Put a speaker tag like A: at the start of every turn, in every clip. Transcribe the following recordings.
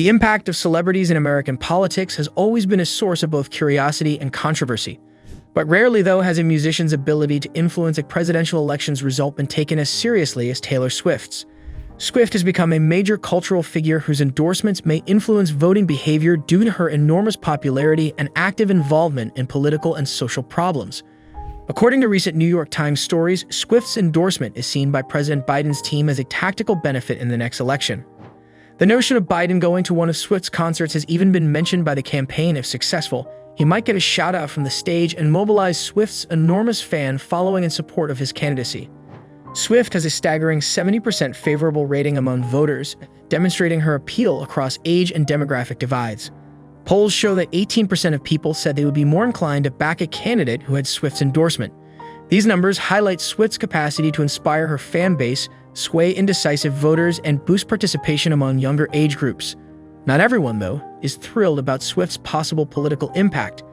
A: The impact of celebrities in American politics has always been a source of both curiosity and controversy. But rarely, though, has a musician's ability to influence a presidential election's result been taken as seriously as Taylor Swift's. Swift has become a major cultural figure whose endorsements may influence voting behavior due to her enormous popularity and active involvement in political and social problems. According to recent New York Times stories, Swift's endorsement is seen by President Biden's team as a tactical benefit in the next election. The notion of Biden going to one of Swift's concerts has even been mentioned by the campaign. If successful, he might get a shout-out from the stage and mobilize Swift's enormous fan following in support of his candidacy. Swift has a staggering 70% favorable rating among voters, demonstrating her appeal across age and demographic divides. Polls show that 18% of people said they would be more inclined to back a candidate who had Swift's endorsement. These numbers highlight Swift's capacity to inspire her fan base, sway indecisive voters, and boost participation among younger age groups. Not everyone, though, is thrilled about Swift's possible political impact.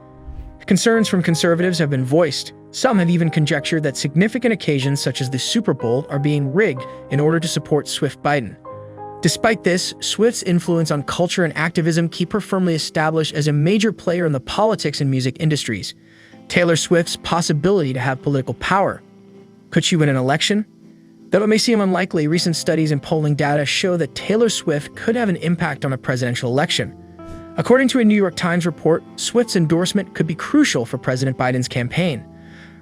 A: Concerns from conservatives have been voiced. Some have even conjectured that significant occasions such as the Super Bowl are being rigged in order to support Swift-Biden. Despite this, Swift's influence on culture and activism keep her firmly established as a major player in the politics and music industries. Taylor Swift's possibility to have political power. Could she win an election? Though it may seem unlikely, recent studies and polling data show that Taylor Swift could have an impact on a presidential election. According to a New York Times report, Swift's endorsement could be crucial for President Biden's campaign.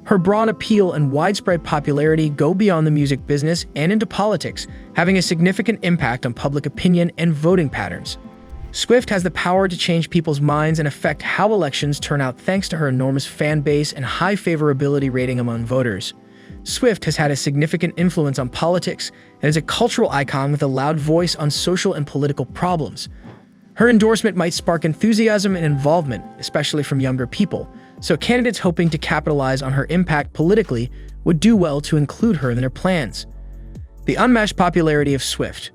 A: Her broad appeal and widespread popularity go beyond the music business and into politics, having a significant impact on public opinion and voting patterns. Swift has the power to change people's minds and affect how elections turn out thanks to her enormous fan base and high favorability rating among voters. Swift has had a significant influence on politics and is a cultural icon with a loud voice on social and political problems. Her endorsement might spark enthusiasm and involvement, especially from younger people, so candidates hoping to capitalize on her impact politically would do well to include her in their plans. The unmatched popularity of Swift.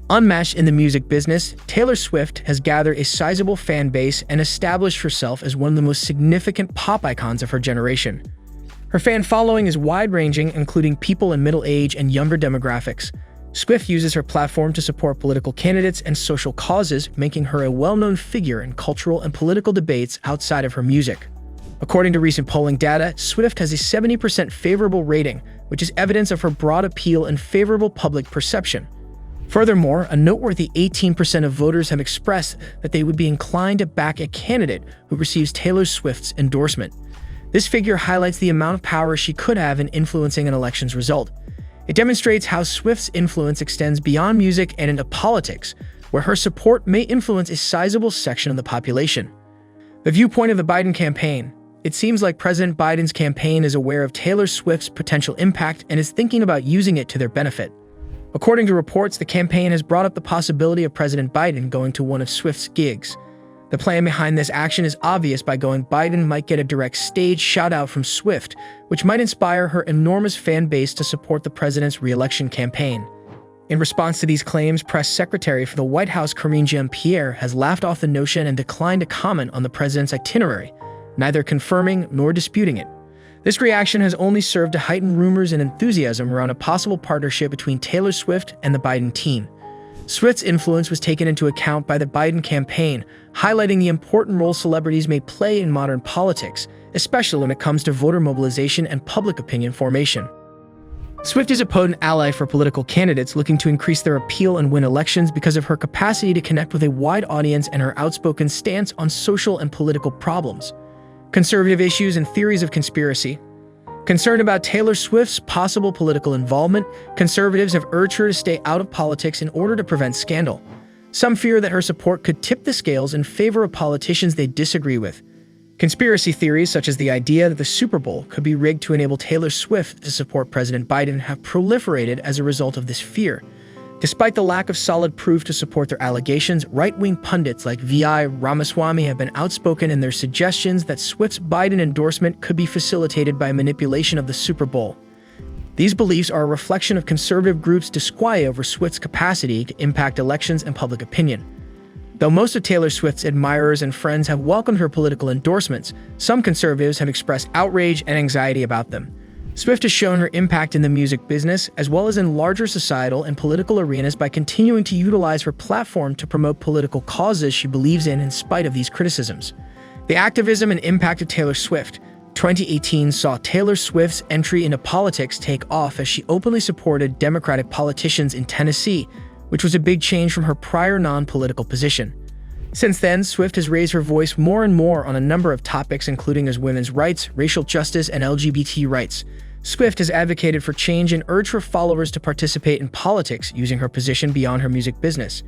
A: Unmatched in the music business, Taylor Swift has gathered a sizable fan base and established herself as one of the most significant pop icons of her generation. Her fan following is wide-ranging, including people in middle age and younger demographics. Swift uses her platform to support political candidates and social causes, making her a well-known figure in cultural and political debates outside of her music. According to recent polling data, Swift has a 70% favorable rating, which is evidence of her broad appeal and favorable public perception. Furthermore, a noteworthy 18% of voters have expressed that they would be inclined to back a candidate who receives Taylor Swift's endorsement. This figure highlights the amount of power she could have in influencing an election's result. It demonstrates how Swift's influence extends beyond music and into politics, where her support may influence a sizable section of the population. The viewpoint of the Biden campaign. It seems like President Biden's campaign is aware of Taylor Swift's potential impact and is thinking about using it to their benefit. According to reports, the campaign has brought up the possibility of President Biden going to one of Swift's gigs. The plan behind this action is obvious. By going, Biden might get a direct stage shout-out from Swift, which might inspire her enormous fan base to support the president's re-election campaign. In response to these claims, Press Secretary for the White House Karine Jean-Pierre has laughed off the notion and declined to comment on the president's itinerary, neither confirming nor disputing it. This reaction has only served to heighten rumors and enthusiasm around a possible partnership between Taylor Swift and the Biden team. Swift's influence was taken into account by the Biden campaign, highlighting the important role celebrities may play in modern politics, especially when it comes to voter mobilization and public opinion formation. Swift is a potent ally for political candidates looking to increase their appeal and win elections because of her capacity to connect with a wide audience and her outspoken stance on social and political problems. Conservative issues and theories of conspiracy. Concerned about Taylor Swift's possible political involvement, conservatives have urged her to stay out of politics in order to prevent scandal. Some fear that her support could tip the scales in favor of politicians they disagree with. Conspiracy theories, such as the idea that the Super Bowl could be rigged to enable Taylor Swift to support President Biden, have proliferated as a result of this fear. Despite the lack of solid proof to support their allegations, right-wing pundits like V.I. Ramaswamy have been outspoken in their suggestions that Swift's Biden endorsement could be facilitated by manipulation of the Super Bowl. These beliefs are a reflection of conservative groups' disquiet over Swift's capacity to impact elections and public opinion. Though most of Taylor Swift's admirers and friends have welcomed her political endorsements, some conservatives have expressed outrage and anxiety about them. Swift has shown her impact in the music business as well as in larger societal and political arenas by continuing to utilize her platform to promote political causes she believes in spite of these criticisms. The activism and impact of Taylor Swift. 2018 saw Taylor Swift's entry into politics take off as she openly supported Democratic politicians in Tennessee, which was a big change from her prior non-political position. Since then, Swift has raised her voice more and more on a number of topics, including as women's rights, racial justice, and LGBT rights. Swift has advocated for change and urged her followers to participate in politics using her position beyond her music business.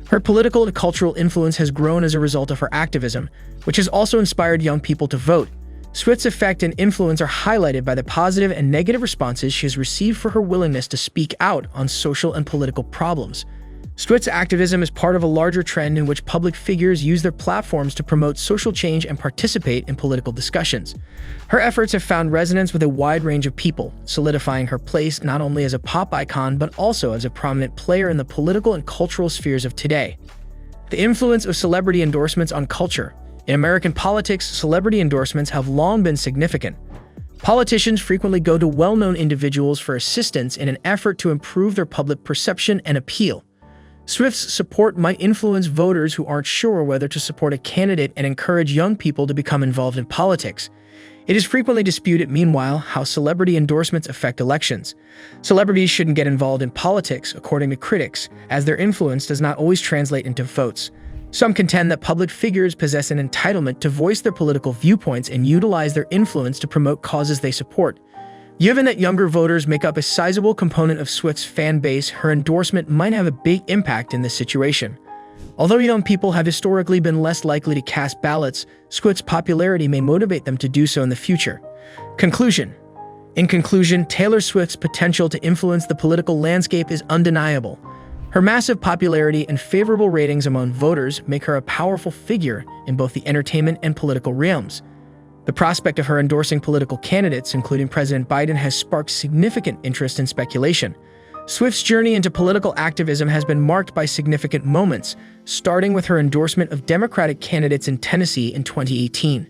A: Her political and cultural influence has grown as a result of her activism, which has also inspired young people to vote. Swift's effect and influence are highlighted by the positive and negative responses she has received for her willingness to speak out on social and political problems. Swift's activism is part of a larger trend in which public figures use their platforms to promote social change and participate in political discussions. Her efforts have found resonance with a wide range of people, solidifying her place not only as a pop icon but also as a prominent player in the political and cultural spheres of today. The influence of celebrity endorsements on culture. In American politics, celebrity endorsements have long been significant. Politicians frequently go to well-known individuals for assistance in an effort to improve their public perception and appeal. Swift's support might influence voters who aren't sure whether to support a candidate and encourage young people to become involved in politics. It is frequently disputed, meanwhile, how celebrity endorsements affect elections. Celebrities shouldn't get involved in politics, according to critics, as their influence does not always translate into votes. Some contend that public figures possess an entitlement to voice their political viewpoints and utilize their influence to promote causes they support. Given that younger voters make up a sizable component of Swift's fan base, her endorsement might have a big impact in this situation. Although young people have historically been less likely to cast ballots, Swift's popularity may motivate them to do so in the future. Conclusion. In conclusion, Taylor Swift's potential to influence the political landscape is undeniable. Her massive popularity and favorable ratings among voters make her a powerful figure in both the entertainment and political realms. The prospect of her endorsing political candidates, including President Biden, has sparked significant interest and speculation. Swift's journey into political activism has been marked by significant moments, starting with her endorsement of Democratic candidates in Tennessee in 2018.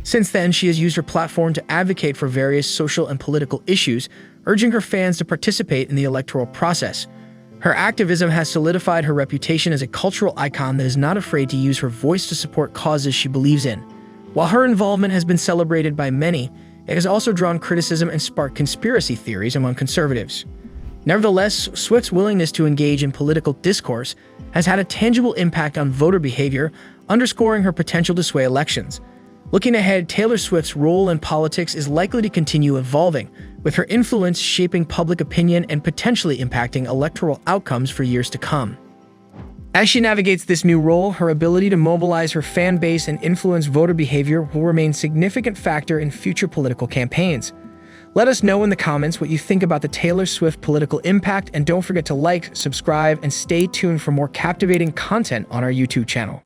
A: Since then, she has used her platform to advocate for various social and political issues, urging her fans to participate in the electoral process. Her activism has solidified her reputation as a cultural icon that is not afraid to use her voice to support causes she believes in. While her involvement has been celebrated by many, it has also drawn criticism and sparked conspiracy theories among conservatives. Nevertheless, Swift's willingness to engage in political discourse has had a tangible impact on voter behavior, underscoring her potential to sway elections. Looking ahead, Taylor Swift's role in politics is likely to continue evolving, with her influence shaping public opinion and potentially impacting electoral outcomes for years to come. As she navigates this new role, her ability to mobilize her fan base and influence voter behavior will remain a significant factor in future political campaigns. Let us know in the comments what you think about the Taylor Swift political impact, and don't forget to like, subscribe, and stay tuned for more captivating content on our YouTube channel.